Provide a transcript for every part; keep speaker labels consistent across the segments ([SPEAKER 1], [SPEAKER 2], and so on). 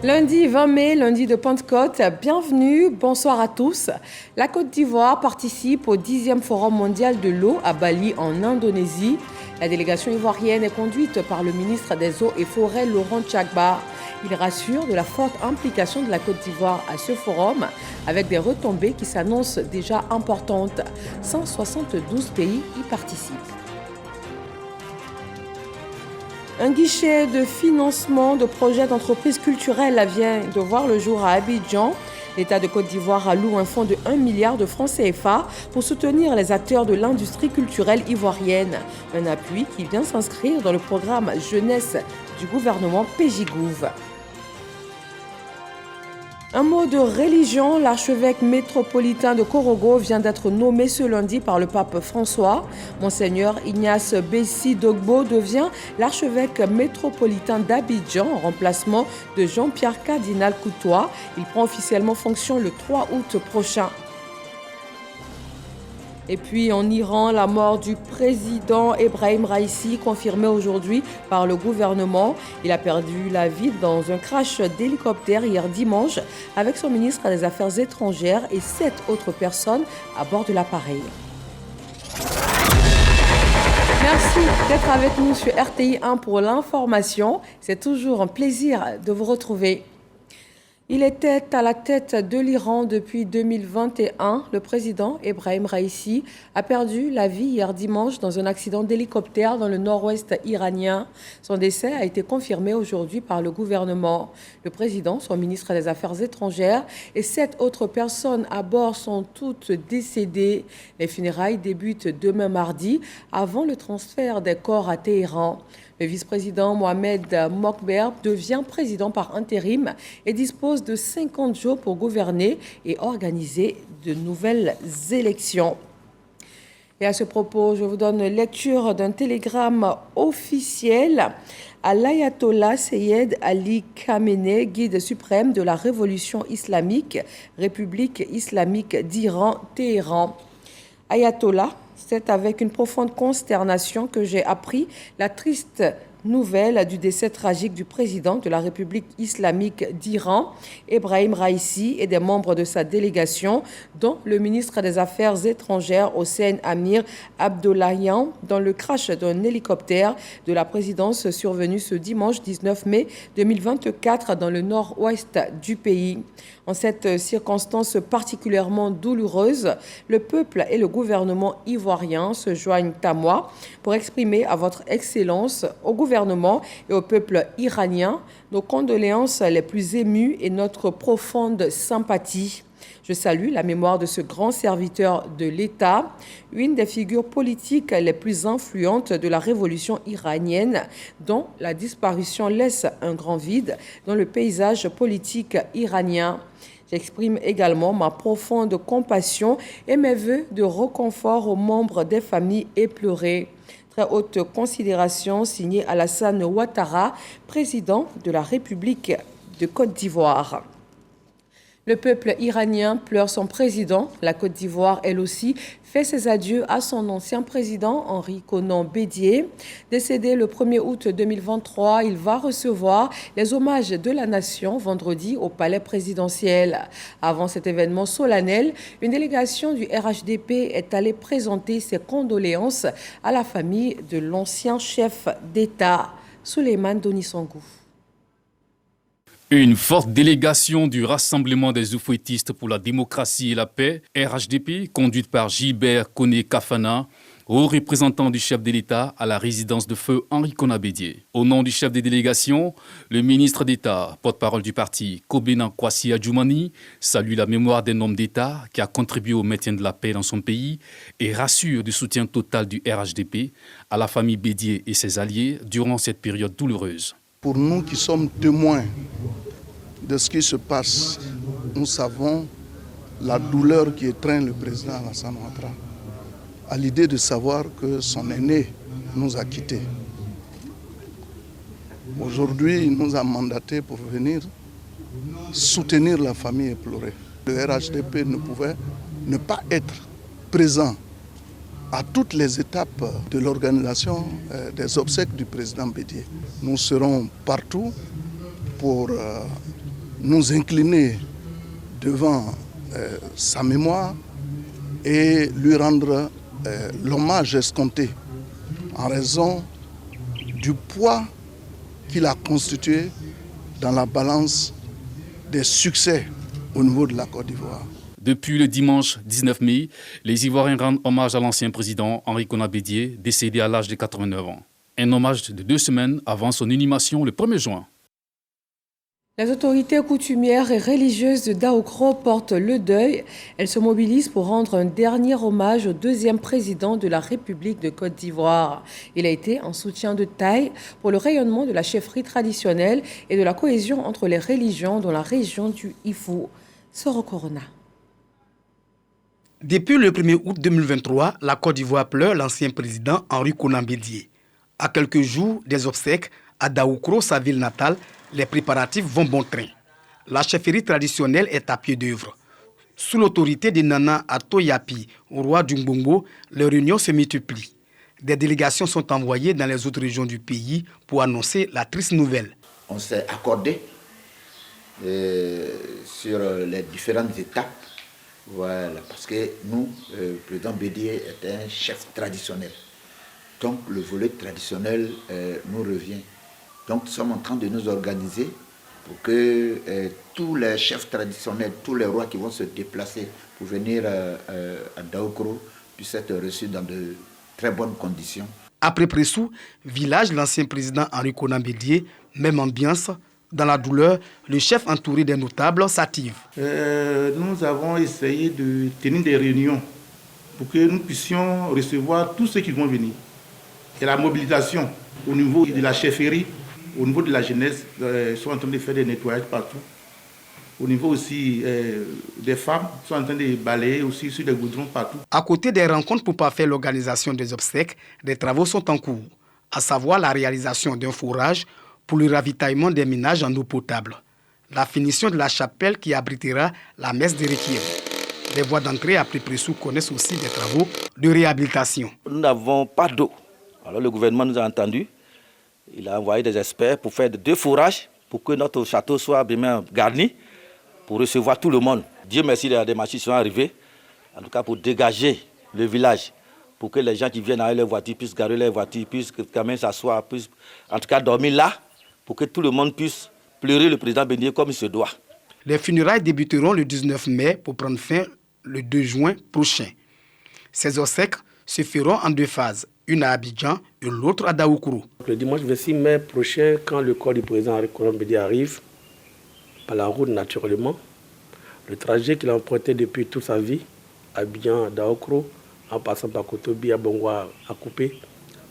[SPEAKER 1] Lundi 20 mai, lundi de Pentecôte, bienvenue, bonsoir à tous. La Côte d'Ivoire participe au 10e Forum mondial de l'eau à Bali en Indonésie. La délégation ivoirienne est conduite par le ministre des Eaux et Forêts Laurent Tchagba. Il rassure de la forte implication de la Côte d'Ivoire à ce forum avec des retombées qui s'annoncent déjà importantes. 172 pays y participent. Un guichet de financement de projets d'entreprises culturelles vient de voir le jour à Abidjan. L'État de Côte d'Ivoire alloue un fonds de 1 milliard de francs CFA pour soutenir les acteurs de l'industrie culturelle ivoirienne. Un appui qui vient s'inscrire dans le programme jeunesse du gouvernement PJGouv. Un mot de religion, l'archevêque métropolitain de Korogo vient d'être nommé ce lundi par le pape François. Monseigneur Ignace Bessi Dogbo devient l'archevêque métropolitain d'Abidjan en remplacement de Jean-Pierre Cardinal Coutois. Il prend officiellement fonction le 3 août prochain. Et puis en Iran, la mort du président Ebrahim Raïssi, confirmée aujourd'hui par le gouvernement. Il a perdu la vie dans un crash d'hélicoptère hier dimanche avec son ministre des Affaires étrangères et 7 autres personnes à bord de l'appareil. Merci d'être avec nous sur RTI 1 pour l'information. C'est toujours un plaisir de vous retrouver. Il était à la tête de l'Iran depuis 2021. Le président Ebrahim Raïssi a perdu la vie hier dimanche dans un accident d'hélicoptère dans le nord-ouest iranien. Son décès a été confirmé aujourd'hui par le gouvernement. Le président, son ministre des Affaires étrangères et 7 autres personnes à bord sont toutes décédées. Les funérailles débutent demain mardi avant le transfert des corps à Téhéran. Le vice-président Mohamed Mokber devient président par intérim et dispose de 50 jours pour gouverner et organiser de nouvelles élections. Et à ce propos, je vous donne lecture d'un télégramme officiel à l'ayatollah Seyed Ali Khamenei, guide suprême de la révolution islamique, République islamique d'Iran, Téhéran. Ayatollah, c'est avec une profonde consternation que j'ai appris la triste nouvelle du décès tragique du président de la République islamique d'Iran, Ebrahim Raïssi, et des membres de sa délégation, dont le ministre des Affaires étrangères Hossein Amir Abdollahian, dans le crash d'un hélicoptère de la présidence survenu ce dimanche 19 mai 2024 dans le nord-ouest du pays. En cette circonstance particulièrement douloureuse, le peuple et le gouvernement ivoirien se joignent à moi pour exprimer à votre Excellence, au gouvernement et au peuple iranien, nos condoléances les plus émues et notre profonde sympathie. Je salue la mémoire de ce grand serviteur de l'État, une des figures politiques les plus influentes de la révolution iranienne, dont la disparition laisse un grand vide dans le paysage politique iranien. J'exprime également ma profonde compassion et mes vœux de réconfort aux membres des familles éplorées. Très haute considération, signé Alassane Ouattara, président de la République de Côte d'Ivoire. Le peuple iranien pleure son président. La Côte d'Ivoire, elle aussi, fait ses adieux à son ancien président, Henri Konan Bédié. Décédé le 1er août 2023, il va recevoir les hommages de la nation vendredi au palais présidentiel. Avant cet événement solennel, une délégation du RHDP est allée présenter ses condoléances à la famille de l'ancien chef d'État, Souleymane Donissangou.
[SPEAKER 2] Une forte délégation du Rassemblement des oufouettistes pour la démocratie et la paix, RHDP, conduite par Gilbert Koné Kafana, haut représentant du chef de l'État à la résidence de feu Henri Konan Bédié. Au nom du chef des délégations, le ministre d'État, porte-parole du parti, Kobena Kwasi Adjoumani, salue la mémoire d'un homme d'État qui a contribué au maintien de la paix dans son pays et rassure du soutien total du RHDP à la famille Bédié et ses alliés durant cette période douloureuse.
[SPEAKER 3] Pour nous qui sommes témoins de ce qui se passe, nous savons la douleur qui étreint le président Alassane Ouattara à l'idée de savoir que son aîné nous a quittés. Aujourd'hui, il nous a mandatés pour venir soutenir la famille éplorée. Le RHDP ne pouvait ne pas être présent à toutes les étapes de l'organisation des obsèques du président Bédié. Nous serons partout pour nous incliner devant sa mémoire et lui rendre l'hommage escompté en raison du poids qu'il a constitué dans la balance des succès au niveau de la Côte d'Ivoire.
[SPEAKER 2] Depuis le dimanche 19 mai, les Ivoiriens rendent hommage à l'ancien président Henri Konan Bédié, décédé à l'âge de 89 ans. Un hommage de 2 semaines avant son inhumation le 1er juin.
[SPEAKER 1] Les autorités coutumières et religieuses de Daoukro portent le deuil. Elles se mobilisent pour rendre un dernier hommage au deuxième président de la République de Côte d'Ivoire. Il a été un soutien de taille pour le rayonnement de la chefferie traditionnelle et de la cohésion entre les religions dans la région du Ifou. Soro Corona.
[SPEAKER 4] Depuis le 1er août 2023, la Côte d'Ivoire pleure l'ancien président Henri Konan Bédié. À quelques jours des obsèques à Daoukro, sa ville natale, les préparatifs vont bon train. La chefferie traditionnelle est à pied d'œuvre. Sous l'autorité de Nana Atoyapi, roi du Ngbongo, les réunions se multiplient. Des délégations sont envoyées dans les autres régions du pays pour annoncer la triste nouvelle.
[SPEAKER 5] On s'est accordé sur les différentes étapes. Voilà, parce que nous, le président Bédié est un chef traditionnel. Donc le volet traditionnel nous revient. Donc nous sommes en train de nous organiser pour que tous les chefs traditionnels, tous les rois qui vont se déplacer pour venir à Daoukro puissent être reçus dans de très bonnes conditions.
[SPEAKER 4] Après Pressou, village, l'ancien président Henri Konan Bédié, même ambiance. Dans la douleur, le chef entouré des notables s'active.
[SPEAKER 6] Nous avons essayé de tenir des réunions pour que nous puissions recevoir tous ceux qui vont venir. Et la mobilisation au niveau de la chefferie, au niveau de la jeunesse, sont en train de faire des nettoyages partout. Au niveau aussi des femmes, sont en train de balayer aussi sur des goudrons partout.
[SPEAKER 4] À côté des rencontres pour parfaire l'organisation des obsèques, des travaux sont en cours, à savoir la réalisation d'un forage pour le ravitaillement des ménages en eau potable, la finition de la chapelle qui abritera la messe des requiem. Les voies d'entrée après Pressou connaissent aussi des travaux de réhabilitation.
[SPEAKER 7] Nous n'avons pas d'eau. Alors le gouvernement nous a entendus. Il a envoyé des experts pour faire 2 forages pour que notre château soit bien garni pour recevoir tout le monde. Dieu merci, des machines sont arrivées, en tout cas pour dégager le village, pour que les gens qui viennent avec leurs voitures puissent garer leurs voitures, puissent quand même s'asseoir, puissent en tout cas dormir là, pour que tout le monde puisse pleurer le président Bédié comme il se doit.
[SPEAKER 4] Les funérailles débuteront le 19 mai pour prendre fin le 2 juin prochain. Ces obsèques se feront en 2 phases, une à Abidjan et l'autre à Daoukro.
[SPEAKER 8] Le dimanche 26 mai prochain, quand le corps du président Henri Konan Bédié arrive, par la route naturellement, le trajet qu'il a emprunté depuis toute sa vie, Abidjan à Daoukro, en passant par Kotobi, à Bongwa, à Coupé,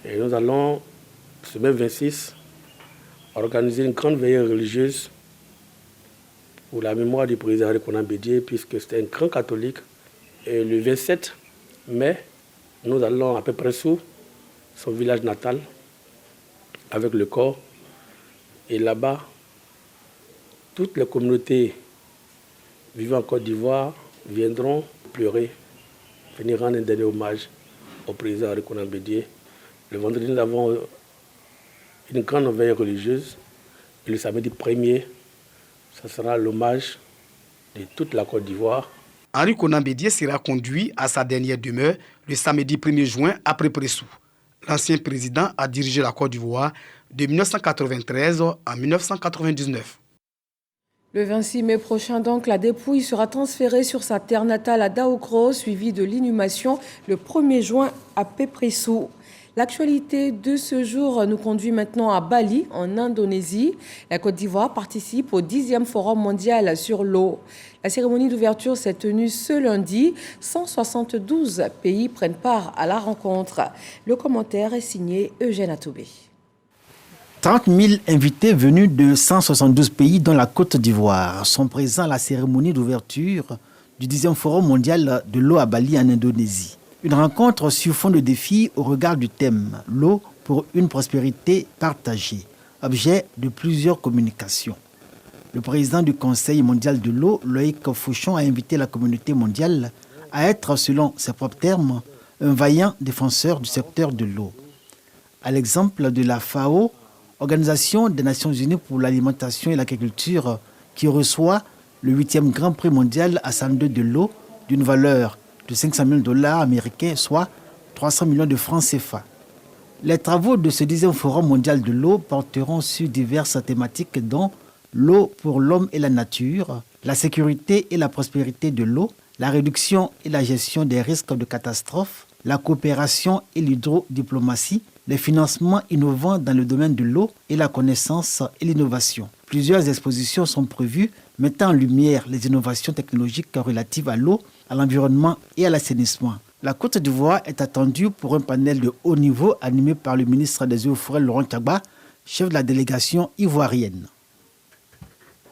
[SPEAKER 8] et nous allons, ce même 26, organiser une grande veillée religieuse pour la mémoire du président Henri Konan Bédié, puisque c'était un grand catholique. Et le 27 mai, nous allons à peu près sous son village natal avec le corps. Et là-bas, toutes les communautés vivant en Côte d'Ivoire viendront pleurer, venir rendre un dernier hommage au président Henri Konan Bédié. Le vendredi, nous avons une grande veille religieuse. Et le samedi 1er, ce sera l'hommage de toute la Côte d'Ivoire.
[SPEAKER 4] Henri Konan Bédié sera conduit à sa dernière demeure le samedi 1er juin après Pressou. L'ancien président a dirigé la Côte d'Ivoire de 1993 à 1999.
[SPEAKER 1] Le 26 mai prochain, donc, la dépouille sera transférée sur sa terre natale à Daoukro, suivie de l'inhumation le 1er juin à Pépressou. L'actualité de ce jour nous conduit maintenant à Bali, en Indonésie. La Côte d'Ivoire participe au 10e Forum mondial sur l'eau. La cérémonie d'ouverture s'est tenue ce lundi. 172 pays prennent part à la rencontre. Le commentaire est signé Eugène Atoubé.
[SPEAKER 9] 30 000 invités venus de 172 pays dont la Côte d'Ivoire sont présents à la cérémonie d'ouverture du 10e Forum mondial de l'eau à Bali en Indonésie. Une rencontre sur fond de défis au regard du thème « L'eau pour une prospérité partagée », objet de plusieurs communications. Le président du Conseil mondial de l'eau, Loïc Fauchon, a invité la communauté mondiale à être, selon ses propres termes, un vaillant défenseur du secteur de l'eau. À l'exemple de la FAO, Organisation des Nations Unies pour l'alimentation et l'agriculture, qui reçoit le 8e Grand Prix mondial à 102 de l'eau d'une valeur de 500 000 $ américains, soit 300 millions de francs CFA. Les travaux de ce 10e Forum mondial de l'eau porteront sur diverses thématiques dont l'eau pour l'homme et la nature, la sécurité et la prospérité de l'eau, la réduction et la gestion des risques de catastrophes, la coopération et l'hydrodiplomatie, les financements innovants dans le domaine de l'eau et la connaissance et l'innovation. Plusieurs expositions sont prévues mettant en lumière les innovations technologiques relatives à l'eau, à l'environnement et à l'assainissement. La Côte d'Ivoire est attendue pour un panel de haut niveau animé par le ministre des Eaux et Forêts, Laurent Tchagba, chef de la délégation ivoirienne.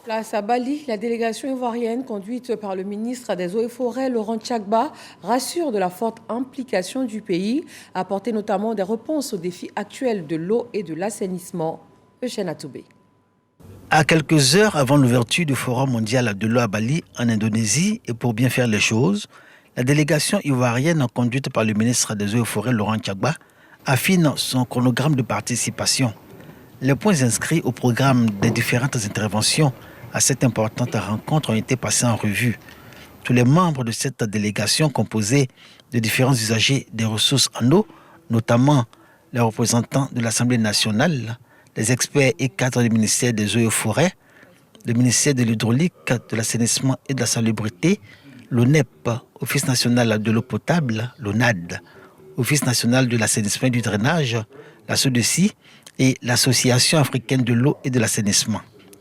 [SPEAKER 1] Place à Bali, la délégation ivoirienne conduite par le ministre des Eaux et Forêts, Laurent Tchagba, rassure de la forte implication du pays, à apporter notamment des réponses aux défis actuels de l'eau et de l'assainissement. Eugène Atoubé.
[SPEAKER 9] À quelques heures avant l'ouverture du Forum mondial de l'eau à Bali, en Indonésie, et pour bien faire les choses, la délégation ivoirienne conduite par le ministre des Eaux et Forêts, Laurent Tchagba, affine son chronogramme de participation. Les points inscrits au programme des différentes interventions à cette importante rencontre ont été passés en revue. Tous les membres de cette délégation composée de différents usagers des ressources en eau, notamment les représentants de l'Assemblée nationale, les experts et cadres du ministère des Eaux et Forêts, le ministère de l'Hydraulique, de l'Assainissement et de la Salubrité, l'ONEP, Office national de l'eau potable, l'ONAD, Office national de l'assainissement et du drainage, la SODECI et l'Association africaine de l'eau et de l'assainissement.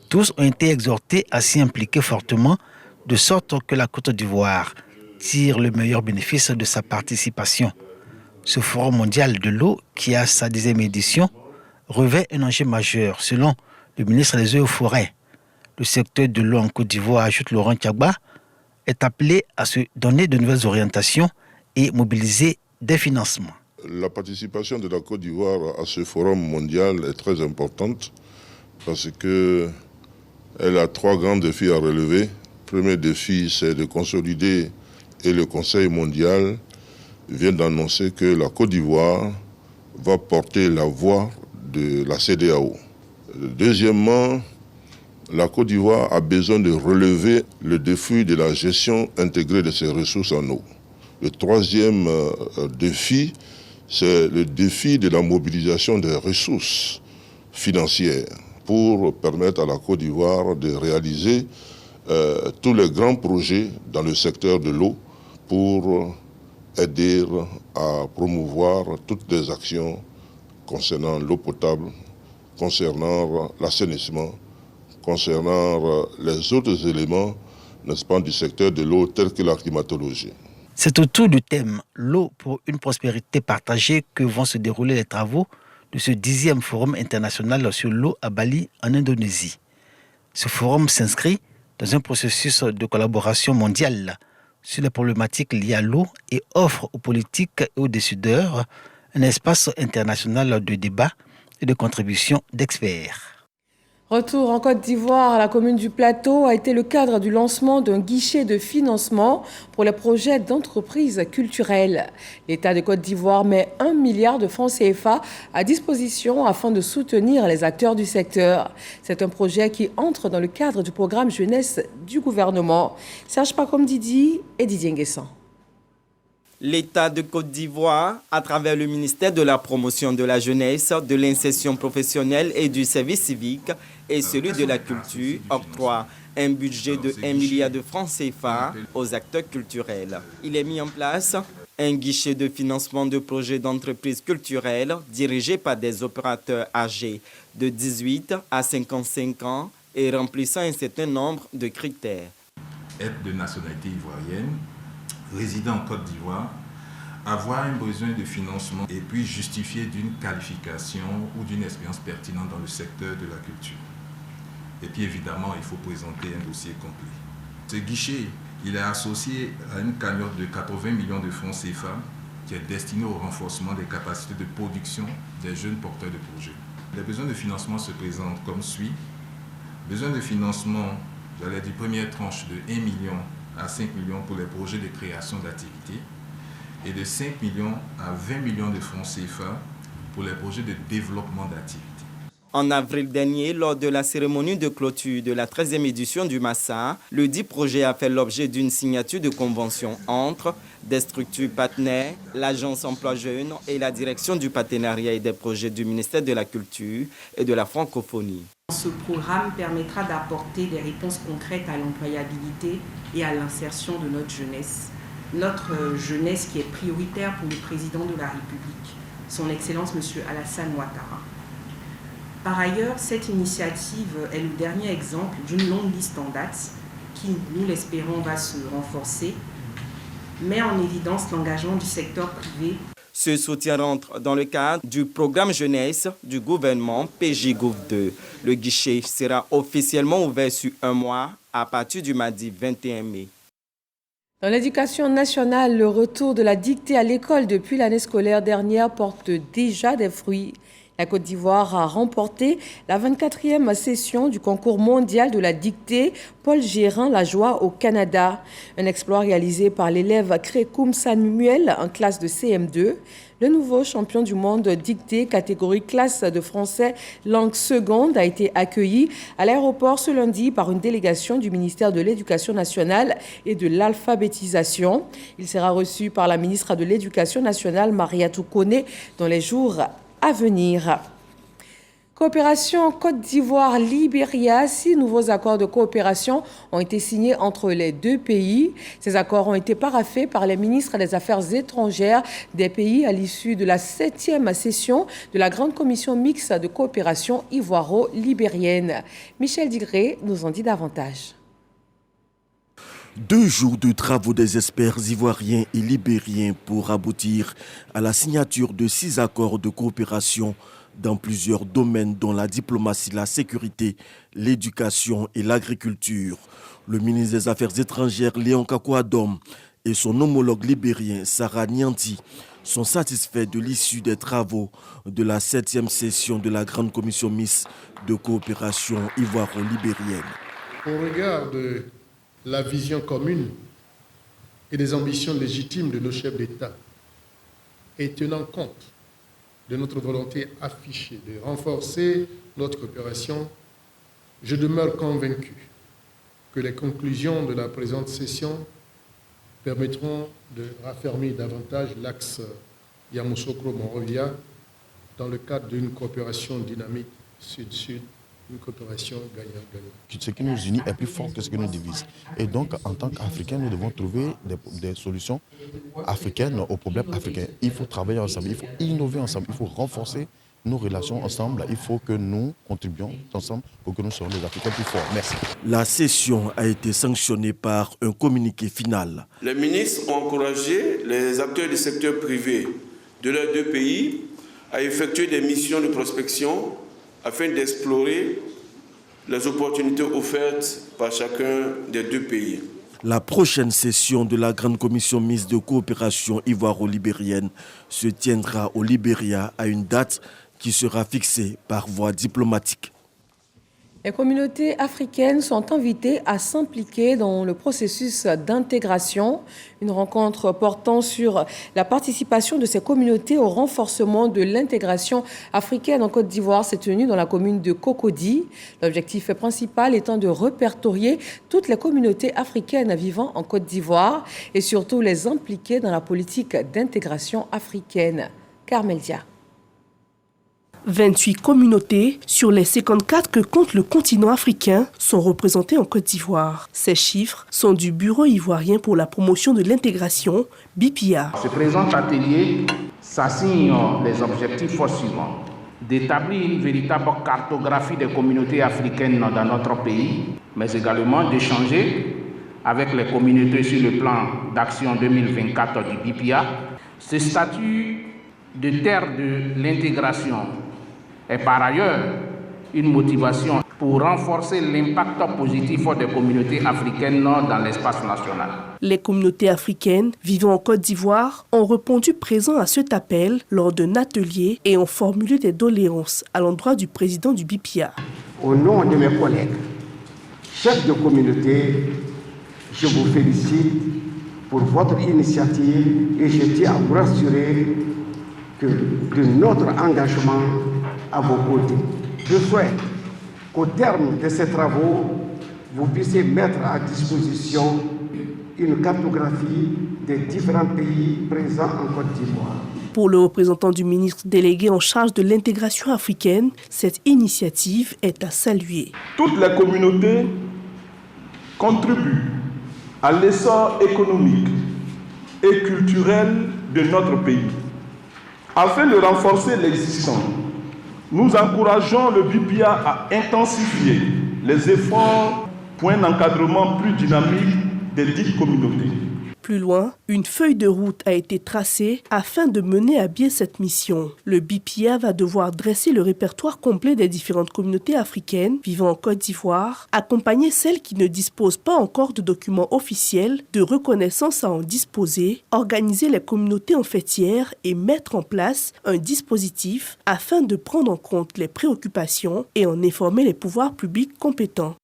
[SPEAKER 9] Tous ont été exhortés à s'y impliquer fortement, de sorte que la Côte d'Ivoire tire le meilleur bénéfice de sa participation. Ce Forum mondial de l'eau, qui a sa 10e édition, revêt un enjeu majeur, selon le ministre des Eaux et Forêts. Le secteur de l'eau en Côte d'Ivoire, ajoute Laurent Tchagba, est appelé à se donner de nouvelles orientations et mobiliser des financements.
[SPEAKER 10] La participation de la Côte d'Ivoire à ce forum mondial est très importante parce qu'elle a 3 grands défis à relever. Le premier défi, c'est de consolider, et le Conseil mondial vient d'annoncer que la Côte d'Ivoire va porter la voix de la CEDEAO. Deuxièmement, la Côte d'Ivoire a besoin de relever le défi de la gestion intégrée de ses ressources en eau. Le troisième défi, c'est le défi de la mobilisation des ressources financières pour permettre à la Côte d'Ivoire de réaliser tous les grands projets dans le secteur de l'eau pour aider à promouvoir toutes les actions concernant l'eau potable, concernant l'assainissement, concernant les autres éléments, n'est-ce pas, du secteur de l'eau tel que la climatologie.
[SPEAKER 9] C'est autour du thème « L'eau pour une prospérité partagée » que vont se dérouler les travaux de ce 10e Forum international sur l'eau à Bali, en Indonésie. Ce forum s'inscrit dans un processus de collaboration mondiale sur les problématiques liées à l'eau et offre aux politiques et aux décideurs un espace international de débat et de contribution d'experts.
[SPEAKER 1] Retour en Côte d'Ivoire, la commune du Plateau a été le cadre du lancement d'un guichet de financement pour les projets d'entreprises culturelles. L'État de Côte d'Ivoire met 1 milliard de francs CFA à disposition afin de soutenir les acteurs du secteur. C'est un projet qui entre dans le cadre du programme jeunesse du gouvernement. Serge Pacom Didi et Didier Nguessan.
[SPEAKER 11] L'État de Côte d'Ivoire, à travers le ministère de la Promotion de la Jeunesse, de l'Insertion professionnelle et du Service civique et celui de la Culture, octroie un budget de 1 milliard de francs CFA aux acteurs culturels. Il est mis en place un guichet de financement de projets d'entreprises culturelles dirigés par des opérateurs âgés de 18 à 55 ans et remplissant un certain nombre de critères.
[SPEAKER 12] Être de nationalité ivoirienne, résident en Côte d'Ivoire, avoir un besoin de financement et puis justifier d'une qualification ou d'une expérience pertinente dans le secteur de la culture. Et puis évidemment, il faut présenter un dossier complet. Ce guichet, il est associé à une cagnotte de 80 millions de francs CFA qui est destinée au renforcement des capacités de production des jeunes porteurs de projets. Les besoins de financement se présentent comme suit. Besoin de financement, j'allais dire première tranche de 1 million à 5 millions pour les projets de création d'activités et de 5 millions à 20 millions de francs CFA pour les projets de développement d'activités.
[SPEAKER 11] En avril dernier, lors de la cérémonie de clôture de la 13e édition du Massa, le dit projet a fait l'objet d'une signature de convention entre des structures partenaires, l'Agence Emploi Jeunes et la Direction du partenariat et des projets du ministère de la Culture et de la Francophonie.
[SPEAKER 13] Ce programme permettra d'apporter des réponses concrètes à l'employabilité et à l'insertion de notre jeunesse qui est prioritaire pour le président de la République, son Excellence M. Alassane Ouattara. Par ailleurs, cette initiative est le dernier exemple d'une longue liste en date qui, nous l'espérons, va se renforcer, met en évidence l'engagement du secteur privé.
[SPEAKER 11] Ce soutien rentre dans le cadre du programme jeunesse du gouvernement PJ-Gouv2. Le guichet sera officiellement ouvert sur un mois à partir du mardi 21 mai.
[SPEAKER 1] Dans l'éducation nationale, le retour de la dictée à l'école depuis l'année scolaire dernière porte déjà des fruits. La Côte d'Ivoire a remporté la 24e session du concours mondial de la dictée Paul Gérin-Lajoie au Canada. Un exploit réalisé par l'élève Crékoum Samuel en classe de CM2. Le nouveau champion du monde dictée catégorie classe de français langue seconde a été accueilli à l'aéroport ce lundi par une délégation du ministère de l'Éducation nationale et de l'alphabétisation. Il sera reçu par la ministre de l'Éducation nationale, Mariatou Koné, dans les jours à venir. Coopération Côte d'Ivoire-Libéria, 6 nouveaux accords de coopération ont été signés entre les deux pays. Ces accords ont été paraphés par les ministres des Affaires étrangères des pays à l'issue de la 7e session de la Grande Commission mixte de coopération ivoiro-libérienne. Michel Digré nous en dit davantage.
[SPEAKER 14] 2 jours de travaux des experts ivoiriens et libériens pour aboutir à la signature de 6 accords de coopération dans plusieurs domaines dont la diplomatie, la sécurité, l'éducation et l'agriculture. Le ministre des Affaires étrangères Léon Kakou-Adom et son homologue libérien Sarah Nianti sont satisfaits de l'issue des travaux de la 7e session de la Grande Commission mixte de coopération ivoiro-libérienne.
[SPEAKER 15] Au regard de la vision commune et des ambitions légitimes de nos chefs d'État et tenant compte de notre volonté affichée de renforcer notre coopération, je demeure convaincu que les conclusions de la présente session permettront de raffermir davantage l'axe Yamoussoukro-Monrovia dans le cadre d'une coopération dynamique sud-sud, une coopération gagnant-gagnant.
[SPEAKER 16] Ce qui nous unit est plus fort que ce qui nous divise. Et donc, en tant qu'Africains, nous devons trouver des solutions africaines aux problèmes africains. Il faut travailler ensemble, il faut innover ensemble, il faut renforcer nos relations ensemble. Il faut que nous contribuions ensemble pour que nous soyons les Africains plus forts. Merci.
[SPEAKER 14] La session a été sanctionnée par un communiqué final.
[SPEAKER 17] Les ministres ont encouragé les acteurs du secteur privé de leurs deux pays à effectuer des missions de prospection afin d'explorer les opportunités offertes par chacun des deux pays.
[SPEAKER 14] La prochaine session de la Grande Commission mixte de coopération ivoiro-libérienne se tiendra au Libéria à une date qui sera fixée par voie diplomatique.
[SPEAKER 1] Les communautés africaines sont invitées à s'impliquer dans le processus d'intégration. Une rencontre portant sur la participation de ces communautés au renforcement de l'intégration africaine en Côte d'Ivoire s'est tenue dans la commune de Cocody. L'objectif principal étant de répertorier toutes les communautés africaines vivant en Côte d'Ivoire et surtout les impliquer dans la politique d'intégration africaine. Carmel Dia.
[SPEAKER 18] 28 communautés sur les 54 que compte le continent africain sont représentées en Côte d'Ivoire. Ces chiffres sont du Bureau ivoirien pour la promotion de l'intégration, BIPIA.
[SPEAKER 19] Ce présent atelier s'assigne les objectifs suivants. D'établir une véritable cartographie des communautés africaines dans notre pays, mais également d'échanger avec les communautés sur le plan d'action 2024 du BIPIA. Ce statut de terre de l'intégration est par ailleurs une motivation pour renforcer l'impact positif des communautés africaines dans l'espace national.
[SPEAKER 18] Les communautés africaines vivant en Côte d'Ivoire ont répondu présent à cet appel lors d'un atelier et ont formulé des doléances à l'endroit du président du BIPIA.
[SPEAKER 20] Au nom de mes collègues, chefs de communauté, je vous félicite pour votre initiative et je tiens à vous rassurer que de notre engagement à vos côtés. Je souhaite qu'au terme de ces travaux, vous puissiez mettre à disposition une cartographie des différents pays présents en Côte d'Ivoire.
[SPEAKER 18] Pour le représentant du ministre délégué en charge de l'intégration africaine, cette initiative est à saluer.
[SPEAKER 21] Toutes les communautés contribuent à l'essor économique et culturel de notre pays. Afin de renforcer l'existant, nous encourageons le BIPIA à intensifier les efforts pour un encadrement plus dynamique des dites communautés.
[SPEAKER 18] Plus loin, une feuille de route a été tracée afin de mener à bien cette mission. Le BIPIA va devoir dresser le répertoire complet des différentes communautés africaines vivant en Côte d'Ivoire, accompagner celles qui ne disposent pas encore de documents officiels de reconnaissance à en disposer, organiser les communautés en fêtières et mettre en place un dispositif afin de prendre en compte les préoccupations et en informer les pouvoirs publics compétents.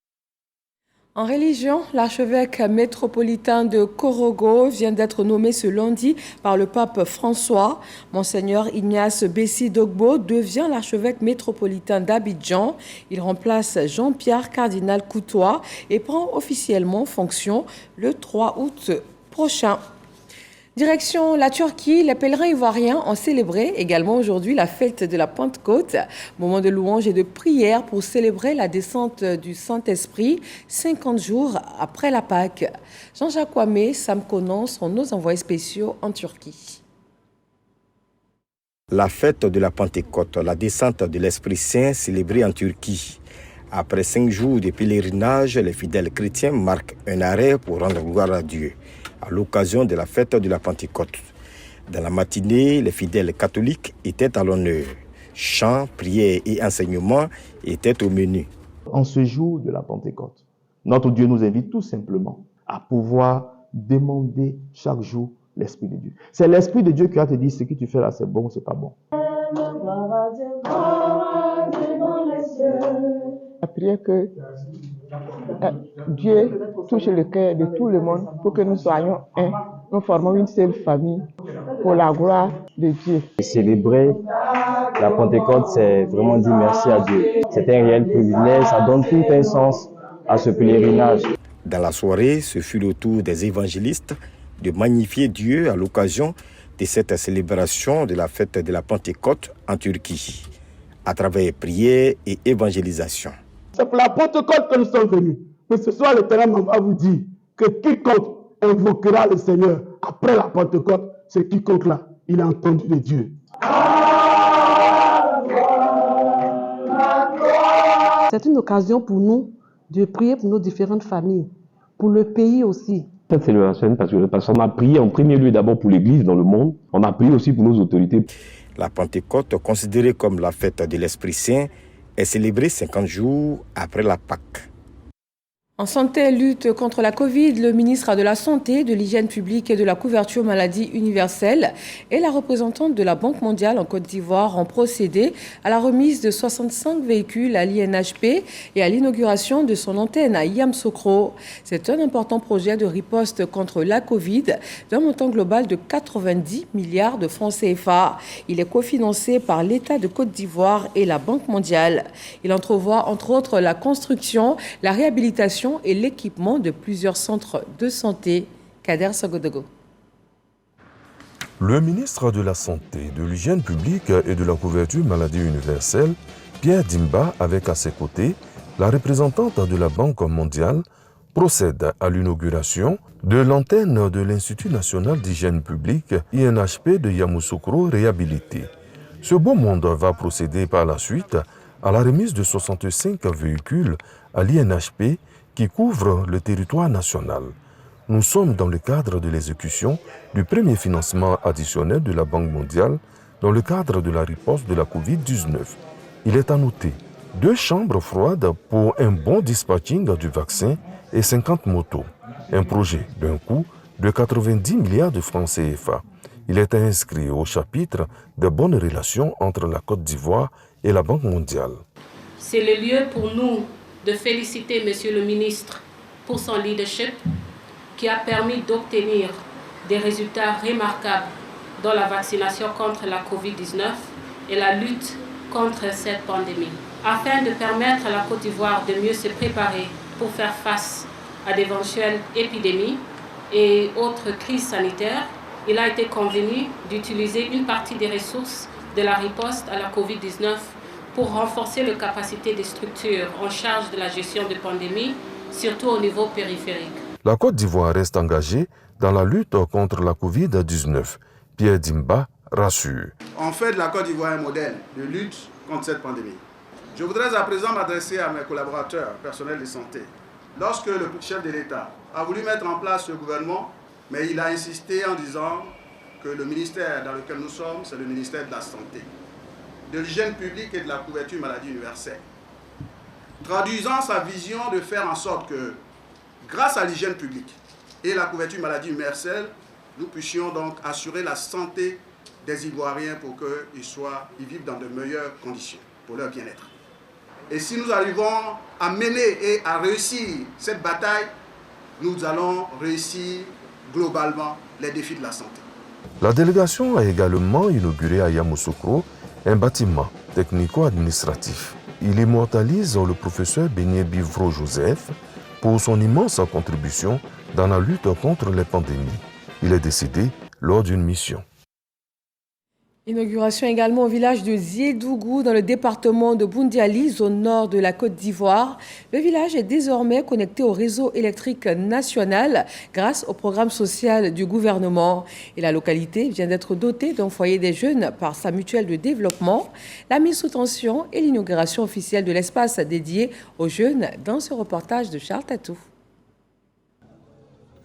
[SPEAKER 1] En religion, l'archevêque métropolitain de Korogo vient d'être nommé ce lundi par le pape François. Monseigneur Ignace Bessi Dogbo devient l'archevêque métropolitain d'Abidjan. Il remplace Jean-Pierre Cardinal Coutois et prend officiellement fonction le 3 août prochain. Direction la Turquie, les pèlerins ivoiriens ont célébré également aujourd'hui la fête de la Pentecôte, moment de louange et de prière pour célébrer la descente du Saint-Esprit 50 jours après la Pâque. Jean-Jacques Ouamé, Sam Conan sont nos envoyés spéciaux en Turquie.
[SPEAKER 22] La fête de la Pentecôte, la descente de l'Esprit Saint célébrée en Turquie. Après 5 jours de pèlerinage, les fidèles chrétiens marquent un arrêt pour rendre gloire à Dieu à l'occasion de la fête de la Pentecôte. Dans la matinée, les fidèles catholiques étaient à l'honneur. Chants, prières et enseignements étaient au menu.
[SPEAKER 23] En ce jour de la Pentecôte, notre Dieu nous invite tout simplement à pouvoir demander chaque jour l'Esprit de Dieu. C'est l'Esprit de Dieu qui va te dire ce que tu fais là, c'est bon ou c'est pas bon.
[SPEAKER 24] La prière que Dieu touche le cœur de tout le monde pour que nous soyons un. Nous formons une seule famille pour la gloire de Dieu.
[SPEAKER 25] Célébrer la Pentecôte, c'est vraiment dire merci à Dieu. C'est un réel privilège, ça donne tout un sens à ce pèlerinage.
[SPEAKER 22] Dans la soirée, ce fut le tour des évangélistes de magnifier Dieu à l'occasion de cette célébration de la fête de la Pentecôte en Turquie, à travers prière et évangélisation.
[SPEAKER 24] C'est pour la Pentecôte que nous sommes venus. Mais ce soir, l'Éternel va vous dire que quiconque invoquera le Seigneur après la Pentecôte, c'est quiconque là, il a entendu de Dieu.
[SPEAKER 26] C'est une occasion pour nous de prier pour nos différentes familles, pour le pays aussi.
[SPEAKER 25] Cette célébration, parce qu'on a prié en premier lieu d'abord pour l'Église dans le monde, on a prié aussi pour nos autorités.
[SPEAKER 22] La Pentecôte, considérée comme la fête de l'Esprit Saint, est célébrée 50 jours après la Pâque.
[SPEAKER 1] En santé, lutte contre la Covid, le ministre de la Santé, de l'Hygiène publique et de la couverture maladie universelle et la représentante de la Banque mondiale en Côte d'Ivoire ont procédé à la remise de 65 véhicules à l'INHP et à l'inauguration de son antenne à Yamoussoukro. C'est un important projet de riposte contre la Covid d'un montant global de 90 milliards de francs CFA. Il est cofinancé par l'État de Côte d'Ivoire et la Banque mondiale. Il entrevoit entre autres la construction, la réhabilitation et l'équipement de plusieurs centres de santé. Kader Sogodogo.
[SPEAKER 27] Le ministre de la Santé, de l'Hygiène publique et de la couverture maladie universelle, Pierre Dimba, avec à ses côtés la représentante de la Banque mondiale, procède à l'inauguration de l'antenne de l'Institut national d'hygiène publique, INHP de Yamoussoukro réhabilité. Ce beau monde va procéder par la suite à la remise de 65 véhicules à l'INHP qui couvre le territoire national. Nous sommes dans le cadre de l'exécution du premier financement additionnel de la Banque mondiale dans le cadre de la riposte de la Covid-19. Il est à noter 2 chambres froides pour un bon dispatching du vaccin et 50 motos. Un projet d'un coût de 90 milliards de francs CFA. Il est inscrit au chapitre de bonnes relations entre la Côte d'Ivoire et la Banque mondiale.
[SPEAKER 28] C'est le lieu pour nous de féliciter Monsieur le ministre pour son leadership qui a permis d'obtenir des résultats remarquables dans la vaccination contre la Covid-19 et la lutte contre cette pandémie. Afin de permettre à la Côte d'Ivoire de mieux se préparer pour faire face à d'éventuelles épidémies et autres crises sanitaires, il a été convenu d'utiliser une partie des ressources de la riposte à la COVID-19 pour renforcer les capacités des structures en charge de la gestion de pandémie, surtout au niveau périphérique.
[SPEAKER 27] La Côte d'Ivoire reste engagée dans la lutte contre la COVID-19. Pierre Dimba rassure.
[SPEAKER 2] On fait de la Côte d'Ivoire un modèle de lutte contre cette pandémie. Je voudrais à présent m'adresser à mes collaborateurs personnels de santé. Lorsque le chef de l'État a voulu mettre en place ce gouvernement, mais il a insisté en disant que le ministère dans lequel nous sommes, c'est le ministère de la Santé, de l'hygiène publique et de la couverture maladie universelle. Traduisant sa vision de faire en sorte que, grâce à l'hygiène publique et la couverture maladie universelle, nous puissions donc assurer la santé des Ivoiriens pour qu'ils vivent dans de meilleures conditions pour leur bien-être. Et si nous arrivons à mener et à réussir cette bataille, nous allons réussir globalement les défis de la santé.
[SPEAKER 27] La délégation a également inauguré à Yamoussoukro un bâtiment technico-administratif. Il immortalise le professeur Beignet Bivro Joseph pour son immense contribution dans la lutte contre les pandémies. Il est décédé lors d'une mission.
[SPEAKER 1] Inauguration également au village de Ziedougou dans le département de Boundiali, zone nord de la Côte d'Ivoire. Le village est désormais connecté au réseau électrique national grâce au programme social du gouvernement. Et la localité vient d'être dotée d'un foyer des jeunes par sa mutuelle de développement. La mise sous tension et l'inauguration officielle de l'espace dédié aux jeunes dans ce reportage de Charles Tatou.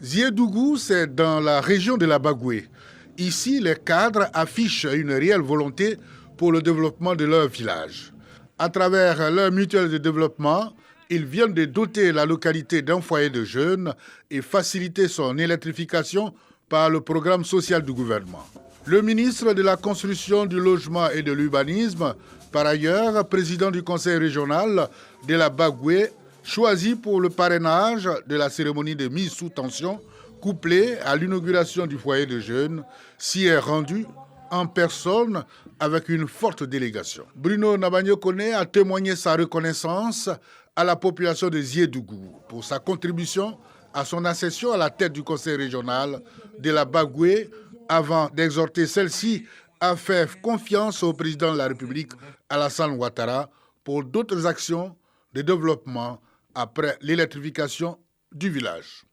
[SPEAKER 3] Ziedougou, c'est dans la région de la Bagoué. Ici, les cadres affichent une réelle volonté pour le développement de leur village. À travers leur mutuelle de développement, ils viennent de doter la localité d'un foyer de jeunes et faciliter son électrification par le programme social du gouvernement. Le ministre de la Construction, du Logement et de l'Urbanisme, par ailleurs président du conseil régional de la Bagoué, choisi pour le parrainage de la cérémonie de mise sous tension, couplé à l'inauguration du foyer de jeunes, s'y est rendu en personne avec une forte délégation. Bruno Nabagno-Kone a témoigné sa reconnaissance à la population de Ziedougou pour sa contribution à son accession à la tête du conseil régional de la Bagoué avant d'exhorter celle-ci à faire confiance au président de la République, Alassane Ouattara, pour d'autres actions de développement après l'électrification du village.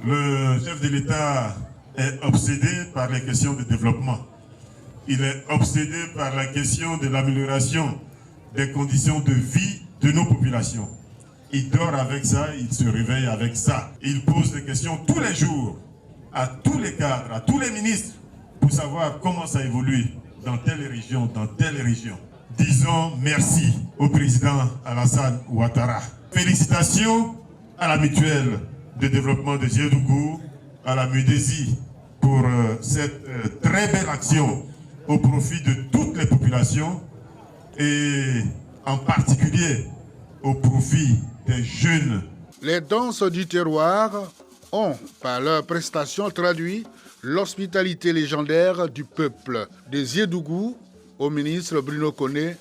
[SPEAKER 4] Le chef de l'État est obsédé par les questions de développement. Il est obsédé par la question de l'amélioration des conditions de vie de nos populations. Il dort avec ça, il se réveille avec ça. Il pose des questions tous les jours à tous les cadres, à tous les ministres, pour savoir comment ça évolue dans telle région, dans telle région. Disons merci au président Alassane Ouattara. Félicitations à la mutuelle de développement de Ziedougou, à la MUDESI, pour cette très belle action au profit de toutes les populations et en particulier au profit des jeunes.
[SPEAKER 3] Les danses du terroir ont, par leurs prestations, traduit l'hospitalité légendaire du peuple de Ziedougou au ministre Bruno Kone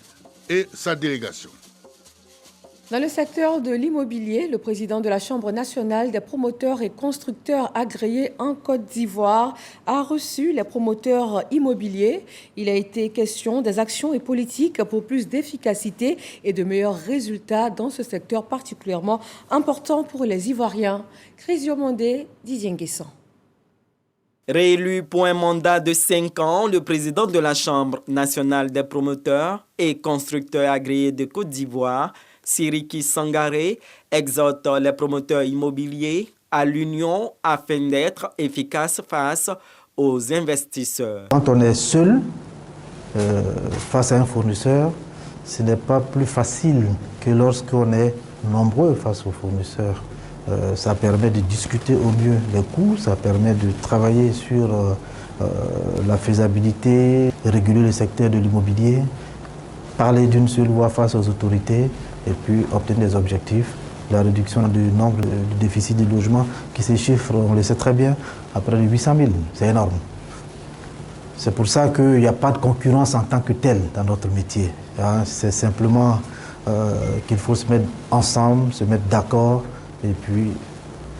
[SPEAKER 3] et sa délégation.
[SPEAKER 1] Dans le secteur de l'immobilier, le président de la Chambre nationale des promoteurs et constructeurs agréés en Côte d'Ivoire a reçu les promoteurs immobiliers. Il a été question des actions et politiques pour plus d'efficacité et de meilleurs résultats dans ce secteur particulièrement important pour les Ivoiriens. Chris Mondé, Didier Nguessan.
[SPEAKER 11] Réélu pour un mandat de 5 ans, le président de la Chambre nationale des promoteurs et constructeurs agréés de Côte d'Ivoire, Siriki Sangaré, exhorte les promoteurs immobiliers à l'union afin d'être efficaces face aux investisseurs.
[SPEAKER 5] Quand on est seul face à un fournisseur, ce n'est pas plus facile que lorsqu'on est nombreux face aux fournisseurs. Ça permet de discuter au mieux les coûts, ça permet de travailler sur la faisabilité, réguler le secteur de l'immobilier, parler d'une seule voix face aux autorités et puis obtenir des objectifs. La réduction du nombre de déficits de logement qui se chiffre, on le sait très bien, à près de 800 000. C'est énorme. C'est pour ça qu'il n'y a pas de concurrence en tant que telle dans notre métier. C'est simplement qu'il faut se mettre ensemble, se mettre d'accord et puis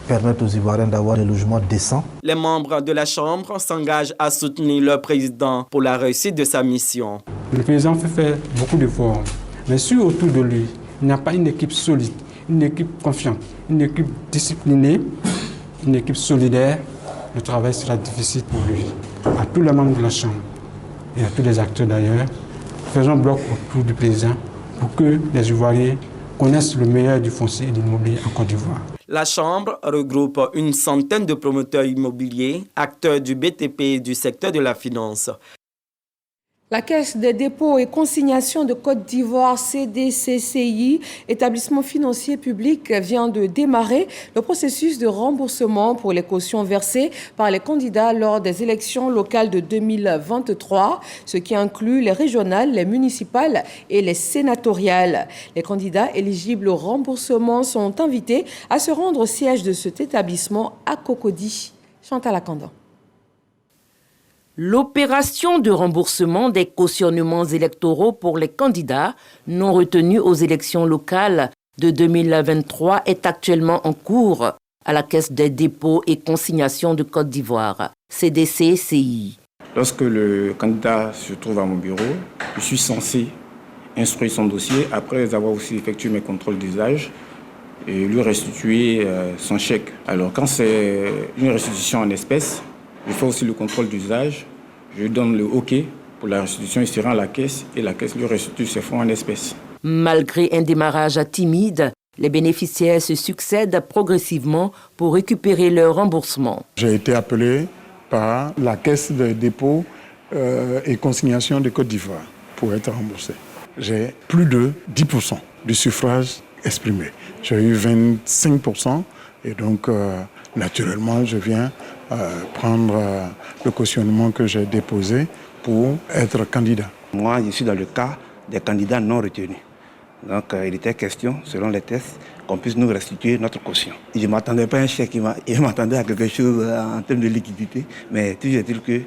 [SPEAKER 5] permettre aux Ivoiriens d'avoir des logements décents.
[SPEAKER 11] Les membres de la Chambre s'engagent à soutenir leur président pour la réussite de sa mission.
[SPEAKER 6] Le président fait faire beaucoup d'efforts, mais si autour de lui, il n'y a pas une équipe solide, une équipe confiante, une équipe disciplinée, une équipe solidaire, le travail sera difficile pour lui. À tous les membres de la Chambre et à tous les acteurs d'ailleurs, faisons bloc autour du président pour que les Ivoiriens connaissent le meilleur du foncier et de l'immobilier en Côte d'Ivoire.
[SPEAKER 11] La Chambre regroupe une centaine de promoteurs immobiliers, acteurs du BTP et du secteur de la finance.
[SPEAKER 1] La Caisse des dépôts et consignations de Côte d'Ivoire, CDCCI, établissement financier public, vient de démarrer le processus de remboursement pour les cautions versées par les candidats lors des élections locales de 2023, ce qui inclut les régionales, les municipales et les sénatoriales. Les candidats éligibles au remboursement sont invités à se rendre au siège de cet établissement à Cocody. Chantal Akandan.
[SPEAKER 7] L'opération de remboursement des cautionnements électoraux pour les candidats non retenus aux élections locales de 2023 est actuellement en cours à la Caisse des dépôts et consignations de Côte d'Ivoire, CDCCI.
[SPEAKER 8] Lorsque le candidat se trouve à mon bureau, je suis censé instruire son dossier après avoir aussi effectué mes contrôles d'usage et lui restituer son chèque. Alors quand c'est une restitution en espèces, je fais aussi le contrôle d'usage, je lui donne le OK pour la restitution, il se rend à la caisse et la caisse lui restitue ses fonds en espèces.
[SPEAKER 7] Malgré un démarrage timide, les bénéficiaires se succèdent progressivement pour récupérer leur remboursement.
[SPEAKER 9] J'ai été appelé par la Caisse de dépôt et consignation de Côte d'Ivoire pour être remboursé. J'ai plus de 10% du suffrage exprimé. J'ai eu 25% et donc naturellement je viens prendre le cautionnement que j'ai déposé pour être candidat.
[SPEAKER 10] Moi, je suis dans le cas des candidats non retenus. Donc, il était question, selon les tests, qu'on puisse nous restituer notre caution. Je ne m'attendais pas à un chèque, je m'attendais à quelque chose en termes de liquidité, mais toujours est-il que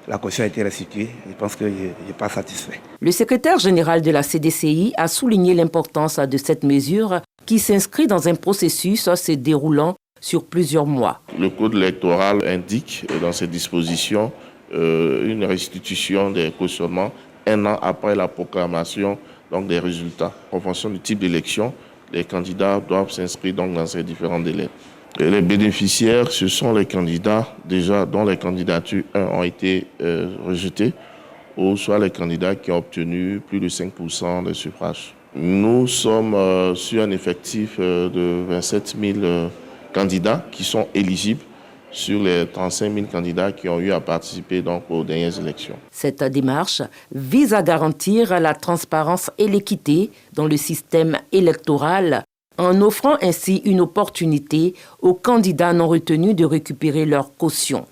[SPEAKER 10] la caution a été restituée. Je pense que je n'ai pas satisfait.
[SPEAKER 7] Le secrétaire général de la CDCI a souligné l'importance de cette mesure qui s'inscrit dans un processus se déroulant sur plusieurs mois.
[SPEAKER 12] Le code électoral indique dans ses dispositions une restitution des cautionnements 1 an après la proclamation donc, des résultats. En fonction du type d'élection, les candidats doivent s'inscrire donc, dans ces différents délais. Et les bénéficiaires, ce sont les candidats déjà dont les candidatures ont été rejetées ou soit les candidats qui ont obtenu plus de 5% des suffrages. Nous sommes sur un effectif de 27 000 candidats qui sont éligibles sur les 35 000 candidats qui ont eu à participer donc, aux dernières élections.
[SPEAKER 7] Cette démarche vise à garantir la transparence et l'équité dans le système électoral en offrant ainsi une opportunité aux candidats non retenus de récupérer leur caution.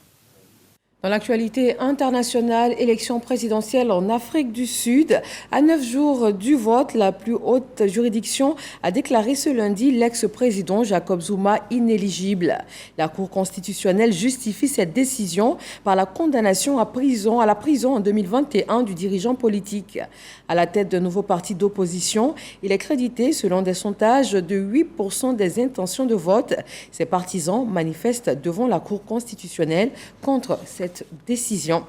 [SPEAKER 1] Dans l'actualité internationale, élection présidentielle en Afrique du Sud. À 9 jours du vote, la plus haute juridiction a déclaré ce lundi l'ex-président Jacob Zuma inéligible. La Cour constitutionnelle justifie cette décision par la condamnation à la prison en 2021 du dirigeant politique. À la tête d'un nouveau parti d'opposition, il est crédité, selon des sondages, de 8% des intentions de vote. Ses partisans manifestent devant la Cour constitutionnelle contre cette décision.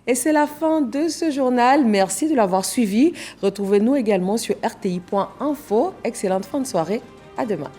[SPEAKER 1] Et c'est la fin de ce journal. Merci de l'avoir suivi. Retrouvez-nous également sur rti.info. Excellente fin de soirée. À demain.